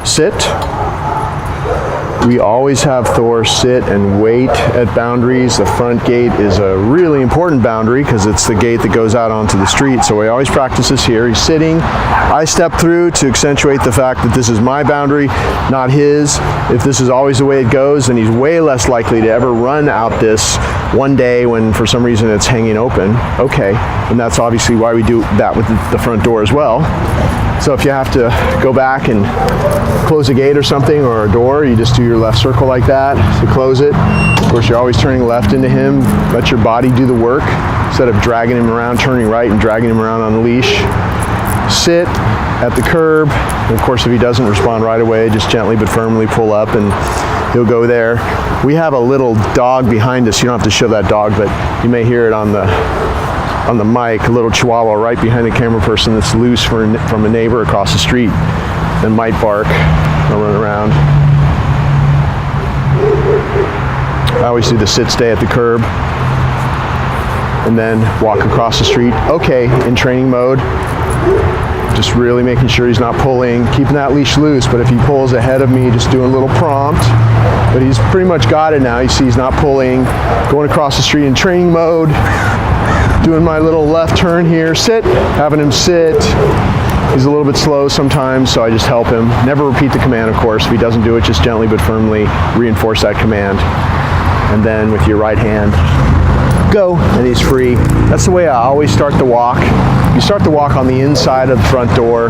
sit. We always have Thor sit and wait at boundaries. The front gate is a really important boundary because it's the gate that goes out onto the street. So we always practice this here. He's sitting. I step through to accentuate the fact that this is my boundary, not his. If this is always the way it goes, then he's way less likely to ever run out this one day when for some reason it's hanging open. Okay, and that's obviously why we do that with the front door as well. So if you have to go back and close a gate or something or a door, you just do your left circle like that to close it. Of course, you're always turning left into him. Let your body do the work instead of dragging him around, turning right and dragging him around on the leash. Sit at the curb. And of course, if he doesn't respond right away, just gently but firmly pull up and he'll go there. We have a little dog behind us. You don't have to show that dog, but you may hear it on the mic, a little chihuahua right behind the camera person that's loose from a neighbor across the street and might bark. I'll run around. I always do the sit stay at the curb and then walk across the street. Okay, in training mode, just really making sure he's not pulling, keeping that leash loose, but if he pulls ahead of me, just doing a little prompt. But he's pretty much got it now. You see he's not pulling, going across the street in training mode. Doing my little left turn here, sit, having him sit. He's a little bit slow sometimes, so I just help him. Never repeat the command, of course. If he doesn't do it, just gently but firmly reinforce that command. And then with your right hand, go, and he's free. That's the way I always start the walk. You start the walk on the inside of the front door.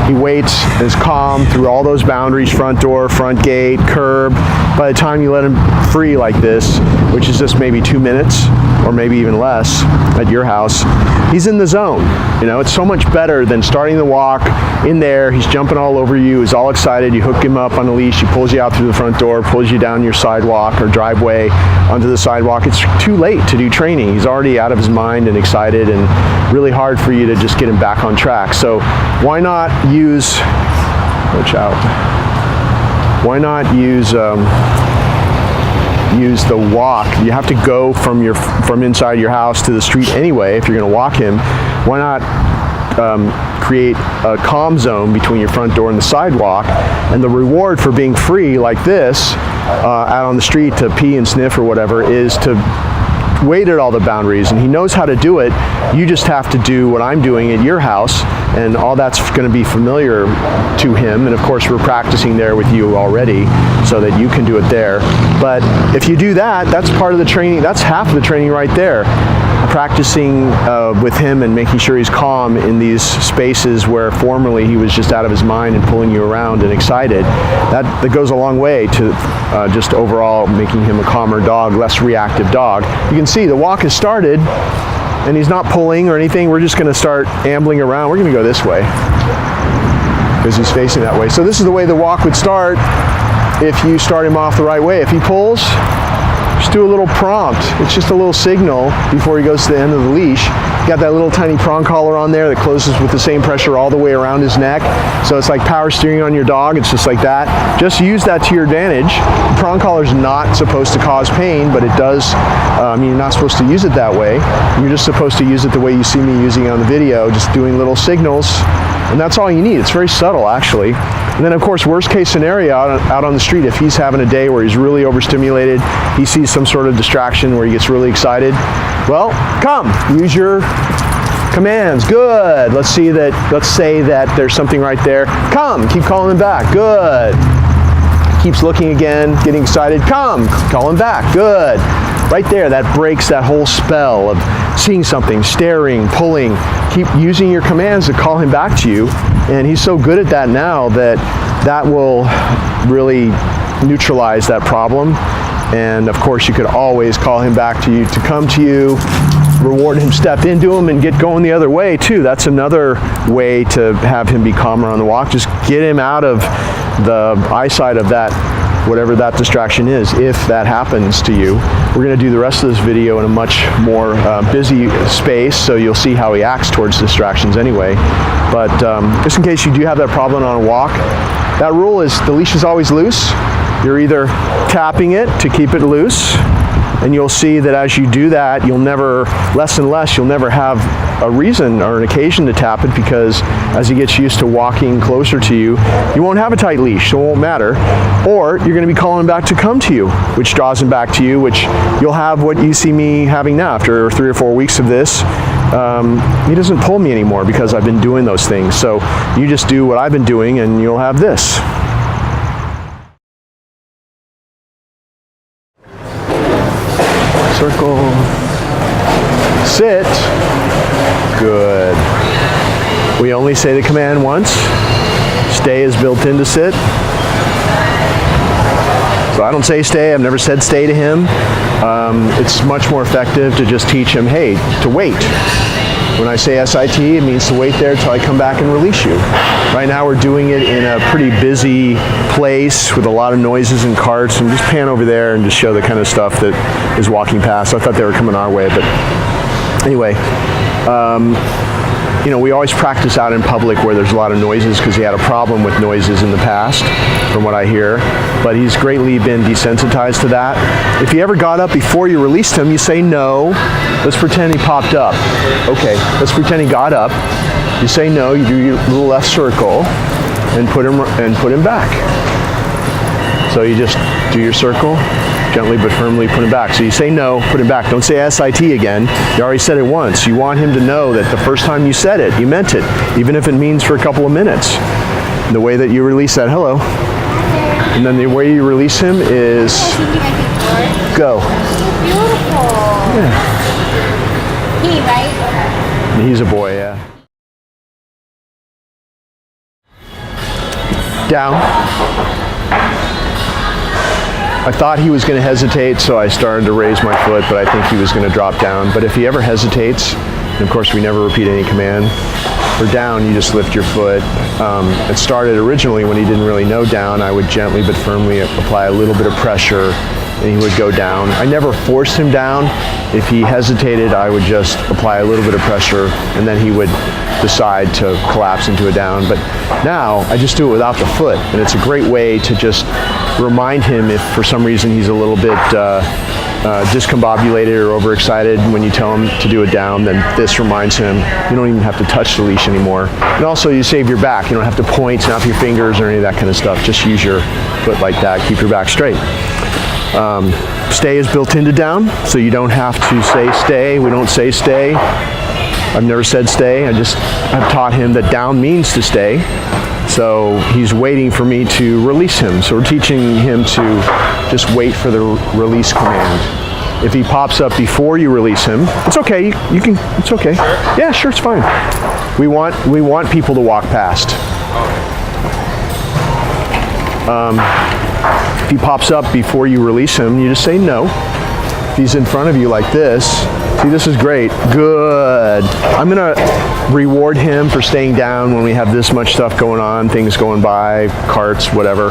He waits, is calm through all those boundaries, front door, front gate, curb. By the time you let him free like this, which is just maybe 2 minutes, or maybe even less at your house, he's in the zone. You know, it's so much better than starting the walk in there. He's jumping all over you, he's all excited. You hook him up on a leash, he pulls you out through the front door, pulls you down your sidewalk or driveway onto the sidewalk. It's too late to do training. He's already out of his mind and excited, and really hard for you to just get him back on track. So why not use, watch out, why not use the walk? You have to go from inside your house to the street anyway if you're going to walk him. Why not create a calm zone between your front door and the sidewalk, and the reward for being free like this out on the street to pee and sniff or whatever is to wait at all the boundaries, and he knows how to do it. You just have to do what I'm doing at your house, and all that's going to be familiar to him. And of course, we're practicing there with you already so that you can do it there. But if you do that, that's part of the training. That's half of the training right there. Practicing with him and making sure he's calm in these spaces where formerly he was just out of his mind and pulling you around and excited. That goes a long way to just overall making him a calmer dog, less reactive dog. You can see the walk has started and he's not pulling or anything. We're just going to start ambling around. We're going to go this way because he's facing that way. So this is the way the walk would start if you start him off the right way. If he pulls, just do a little prompt. It's just a little signal before he goes to the end of the leash. You got that little tiny prong collar on there that closes with the same pressure all the way around his neck. So it's like power steering on your dog. It's just like that. Just use that to your advantage. The prong collar is not supposed to cause pain, but it does. You're not supposed to use it that way. You're just supposed to use it the way you see me using it on the video, just doing little signals. And that's all you need. It's very subtle, actually. And then, of course, worst case scenario out on the street, if he's having a day where he's really overstimulated, he sees some sort of distraction where he gets really excited, well, come, use your commands. Good. Let's say that there's something right there. Come, keep calling him back. Good. Keeps looking again, getting excited. Come, call him back. Good. Right there, that breaks that whole spell of seeing something, staring, pulling. Keep using your commands to call him back to you. And he's so good at that now that will really neutralize that problem. And of course, you could always call him back to you to come to you, reward him, step into him, and get going the other way too. That's another way to have him be calmer on the walk. Just get him out of the eyesight of that, whatever that distraction is, if that happens to you. We're going to do the rest of this video in a much more busy space, so you'll see how he acts towards distractions anyway. But just in case you do have that problem on a walk, that rule is the leash is always loose. You're either tapping it to keep it loose, And you'll see that as you do that, you'll never, less and less, you'll never have a reason or an occasion to tap it, because as he gets used to walking closer to you, you won't have a tight leash, so it won't matter. Or you're going to be calling him back to come to you, which draws him back to you, which you'll have what you see me having now. After 3 or 4 weeks of this, he doesn't pull me anymore because I've been doing those things. So you just do what I've been doing and you'll have this. Circle. Sit. Good. We only say the command once. Stay is built into sit. So I don't say stay. I've never said stay to him. It's much more effective to just teach him, hey, to wait. When I say SIT, it means to wait there till I come back and release you. Right now we're doing it in a pretty busy place with a lot of noises and carts, and just pan over there and just show the kind of stuff that is walking past. I thought they were coming our way, but anyway. You know, we always practice out in public where there's a lot of noises, because he had a problem with noises in the past, from what I hear. But he's greatly been desensitized to that. If he ever got up before you released him, you say no. Let's pretend he popped up. Okay, let's pretend he got up. You say no, you do your little left circle and put him back. So you just do your circle, gently but firmly put him back. So you say no, put him back. Don't say SIT again. You already said it once. You want him to know that the first time you said it, you meant it, even if it means for a couple of minutes. The way that you release that hello, and then the way you release him is go. Beautiful. Yeah. He, right? He's a boy, yeah. Down. I thought he was going to hesitate, so I started to raise my foot, but I think he was going to drop down. But if he ever hesitates, and of course we never repeat any command, for down you just lift your foot. It started originally when he didn't really know down. I would gently but firmly apply a little bit of pressure and he would go down. I never forced him down. If he hesitated, I would just apply a little bit of pressure and then he would decide to collapse into a down. But now I just do it without the foot, and it's a great way to just remind him if for some reason he's a little bit discombobulated or overexcited when you tell him to do a down, then this reminds him you don't even have to touch the leash anymore. And also you save your back. You don't have to point, snap your fingers or any of that kind of stuff. Just use your foot like that. Keep your back straight. Stay is built into down, so you don't have to say stay. We don't say stay. I've never said stay. I've taught him that down means to stay. So he's waiting for me to release him. So we're teaching him to just wait for the release command. If he pops up before you release him, it's okay. You can. It's okay. Yeah, sure, it's fine. We want people to walk past. If he pops up before you release him, you just say no. If he's in front of you like this, see, this is great. Good. I'm going to reward him for staying down when we have this much stuff going on, things going by, carts, whatever,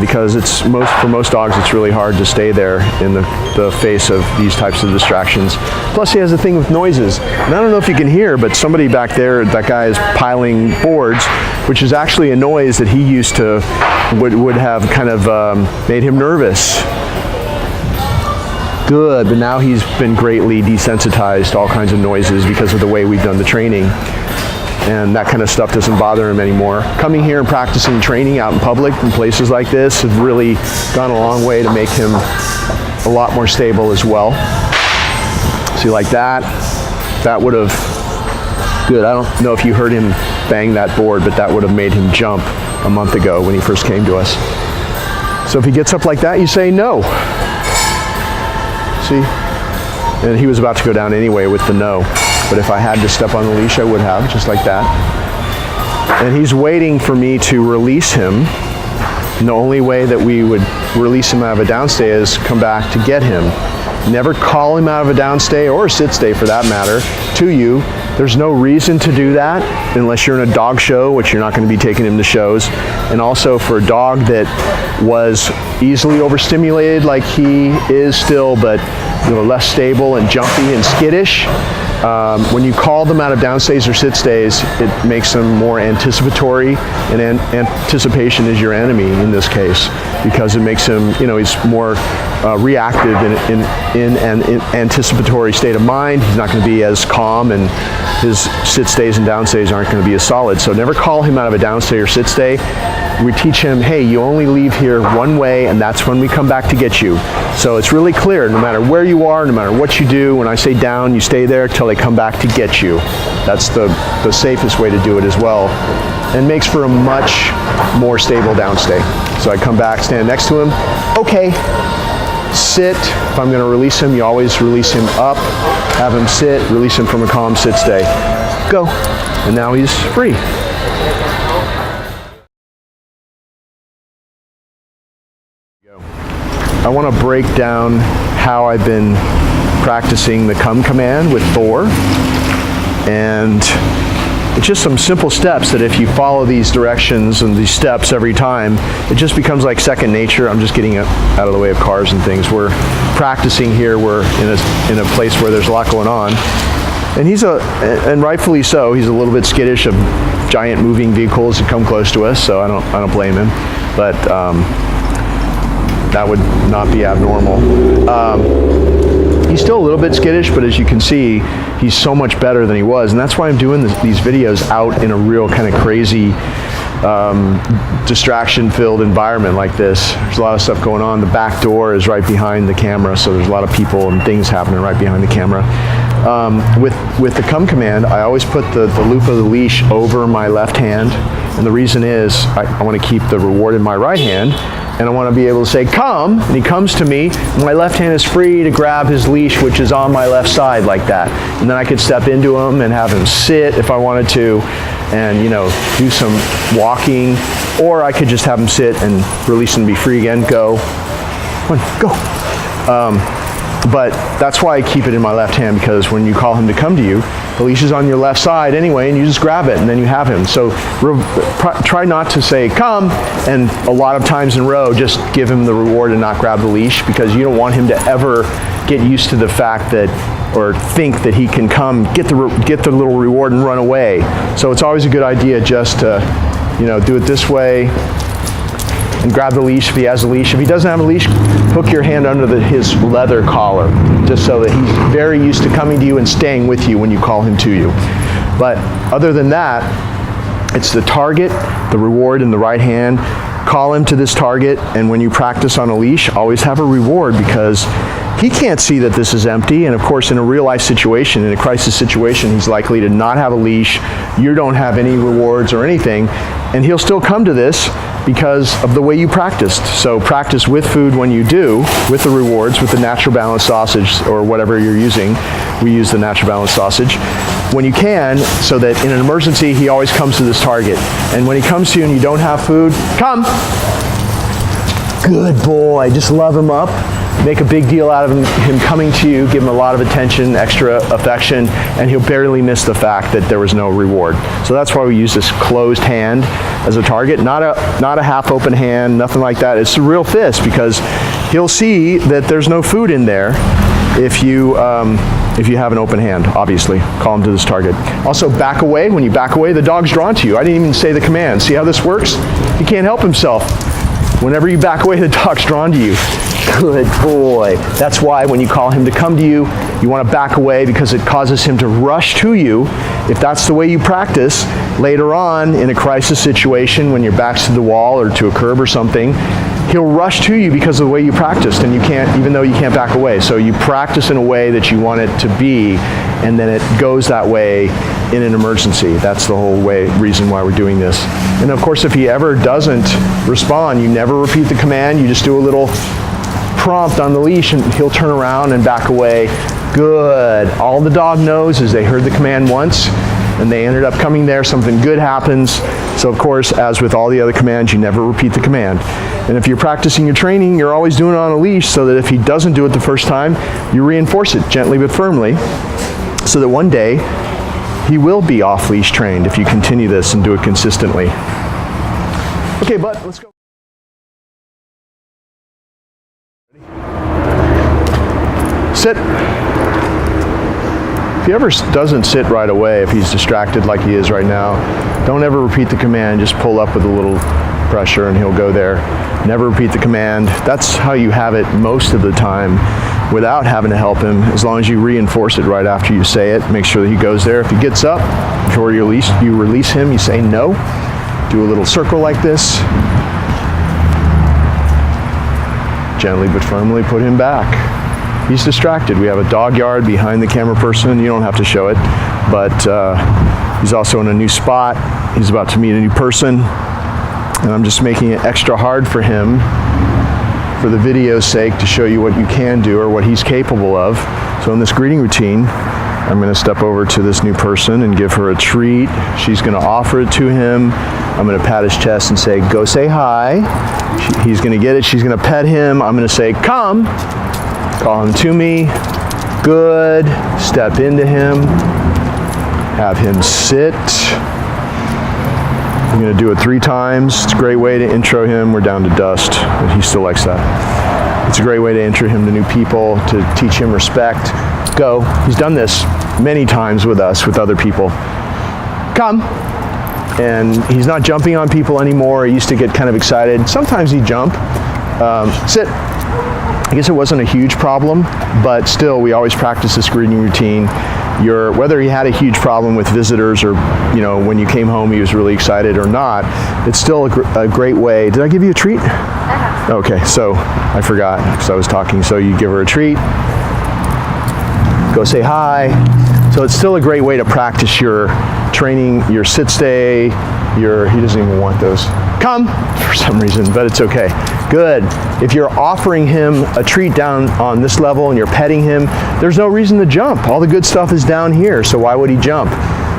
because for most dogs, it's really hard to stay there in the face of these types of distractions. Plus, he has a thing with noises. And I don't know if you can hear, but somebody back there, that guy is piling boards, which is actually a noise that he used to, would have kind of made him nervous. Good, but now he's been greatly desensitized to all kinds of noises because of the way we've done the training. And that kind of stuff doesn't bother him anymore. Coming here and practicing training out in public in places like this has really gone a long way to make him a lot more stable as well. See, like that would have, good, I don't know if you heard him bang that board, but that would have made him jump a month ago when he first came to us. So if he gets up like that, you say no. See? And he was about to go down anyway with the no. But if I had to step on the leash, I would have, just like that. And he's waiting for me to release him. And the only way that we would release him out of a downstay is come back to get him. Never call him out of a downstay or a sit stay for that matter to you. There's no reason to do that unless you're in a dog show, which you're not going to be taking him to shows. And also for a dog that was easily overstimulated like he is still, but less stable and jumpy and skittish. When you call them out of down stays or sit stays, it makes them more anticipatory, and anticipation is your enemy in this case, because it makes him, he's more reactive in an anticipatory state of mind. He's not going to be as calm, and his sit stays and down stays aren't going to be as solid. So never call him out of a down stay or sit stay. We teach him, hey, you only leave here one way, and that's when we come back to get you. So it's really clear, no matter where you are, no matter what you do, when I say down, you stay there till they come back to get you. That's the safest way to do it as well, and makes for a much more stable downstay. So I come back, stand next to him. Okay, sit. If I'm going to release him, you always release him up, have him sit, release him from a calm sit stay. Go. And now he's free. I want to break down how I've been practicing the come command with Thor, and it's just some simple steps that if you follow these directions and these steps every time, it just becomes like second nature. I'm just getting out of the way of cars and things. We're practicing here. We're in a place where there's a lot going on, and and rightfully so, he's a little bit skittish of giant moving vehicles that come close to us, so I don't blame him, but that would not be abnormal. He's still a little bit skittish, but as you can see, he's so much better than he was, and that's why I'm doing these videos out in a real kind of crazy, distraction-filled environment like this. There's a lot of stuff going on. The back door is right behind the camera, so there's a lot of people and things happening right behind the camera. With the come command, I always put the loop of the leash over my left hand, and the reason is I want to keep the reward in my right hand, and I want to be able to say, come, and he comes to me, and my left hand is free to grab his leash, which is on my left side like that. And then I could step into him and have him sit if I wanted to, and do some walking, or I could just have him sit and release him and be free again. Go. Come on, go. But that's why I keep it in my left hand, because when you call him to come to you, the leash is on your left side anyway, and you just grab it, and then you have him. So try not to say, come, and a lot of times in a row, just give him the reward and not grab the leash, because you don't want him to ever get used to the fact that, or think that he can come, get the little reward and run away. So it's always a good idea just to, do it this way, and grab the leash if he has a leash. If he doesn't have a leash, hook your hand under his leather collar, just so that he's very used to coming to you and staying with you when you call him to you. But other than that, it's the target, the reward in the right hand. Call him to this target, and when you practice on a leash, always have a reward, because he can't see that this is empty. And of course, in a real life situation, in a crisis situation, he's likely to not have a leash. You don't have any rewards or anything, and he'll still come to this because of the way you practiced. So practice with food when you do, with the rewards, with the natural balanced sausage or whatever you're using. We use the natural balanced sausage when you can, so that in an emergency, he always comes to this target. And when he comes to you and you don't have food, come. Good boy, just love him up. Make a big deal out of him coming to you, give him a lot of attention, extra affection, and he'll barely miss the fact that there was no reward. So that's why we use this closed hand as a target, not a half open hand, nothing like that. It's a real fist, because he'll see that there's no food in there if you have an open hand, obviously. Call him to this target. Also, back away. When you back away, the dog's drawn to you. I didn't even say the command. See how this works? He can't help himself. Whenever you back away, the dog's drawn to you. Good boy. That's why when you call him to come to you, you want to back away, because it causes him to rush to you. If that's the way you practice, later on in a crisis situation, when your back's to the wall or to a curb or something, he'll rush to you because of the way you practiced, and you can't, even though you can't back away. So you practice in a way that you want it to be, and then it goes that way in an emergency. That's the whole reason why we're doing this. And of course, if he ever doesn't respond, you never repeat the command. You just do a little prompt on the leash, and he'll turn around and back away. Good. All the dog knows is they heard the command once, and they ended up coming there. Something good happens. So of course, as with all the other commands, you never repeat the command. And if you're practicing your training, you're always doing it on a leash, so that if he doesn't do it the first time, you reinforce it gently but firmly, so that one day he will be off-leash trained if you continue this and do it consistently. Okay, but let's go. Sit. If he ever doesn't sit right away, if he's distracted like he is right now, don't ever repeat the command. Just pull up with a little pressure and he'll go there. Never repeat the command. That's how you have it most of the time without having to help him, as long as you reinforce it right after you say it. Make sure that he goes there. If he gets up, before you release him, you say no. Do a little circle like this. Gently but firmly put him back. He's distracted. We have a dog yard behind the camera person. You don't have to show it, but he's also in a new spot. He's about to meet a new person, and I'm just making it extra hard for him for the video's sake to show you what you can do or what he's capable of. So in this greeting routine, I'm going to step over to this new person and give her a treat. She's going to offer it to him. I'm going to pat his chest and say, go say hi. He's going to get it. She's going to pet him. I'm going to say, come. Call him to me. Good. Step into him. Have him sit. I'm going to do it 3 times. It's a great way to intro him. We're down to dust, but he still likes that. It's a great way to intro him to new people, to teach him respect. Go. He's done this many times with us, with other people. Come. And he's not jumping on people anymore. He used to get kind of excited. Sometimes he'd jump. Sit. I guess it wasn't a huge problem, but still, we always practice this greeting routine. Whether he had a huge problem with visitors or, when you came home he was really excited or not, it's still a great way. Did I give you a treat? Okay, so I forgot because I was talking. So you give her a treat. Go say hi. So it's still a great way to practice your training, your sit stay, he doesn't even want those. Come, for some reason, but it's okay. Good. If you're offering him a treat down on this level and you're petting him, there's no reason to jump. All the good stuff is down here, so why would he jump?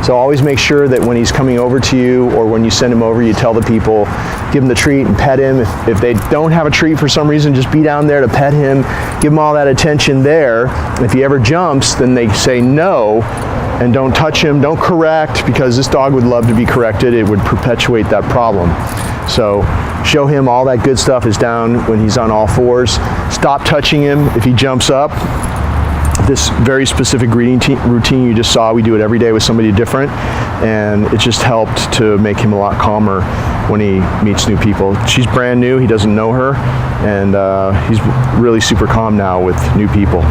So always make sure that when he's coming over to you or when you send him over, you tell the people, give him the treat and pet him. If they don't have a treat for some reason, just be down there to pet him. Give him all that attention there. If he ever jumps, then they say no and don't touch him, don't correct, because this dog would love to be corrected. It would perpetuate that problem. So show him all that good stuff is down when he's on all fours. Stop touching him if he jumps up. This very specific greeting routine you just saw, we do it every day with somebody different, and it just helped to make him a lot calmer when he meets new people. She's brand new, he doesn't know her, and he's really super calm now with new people.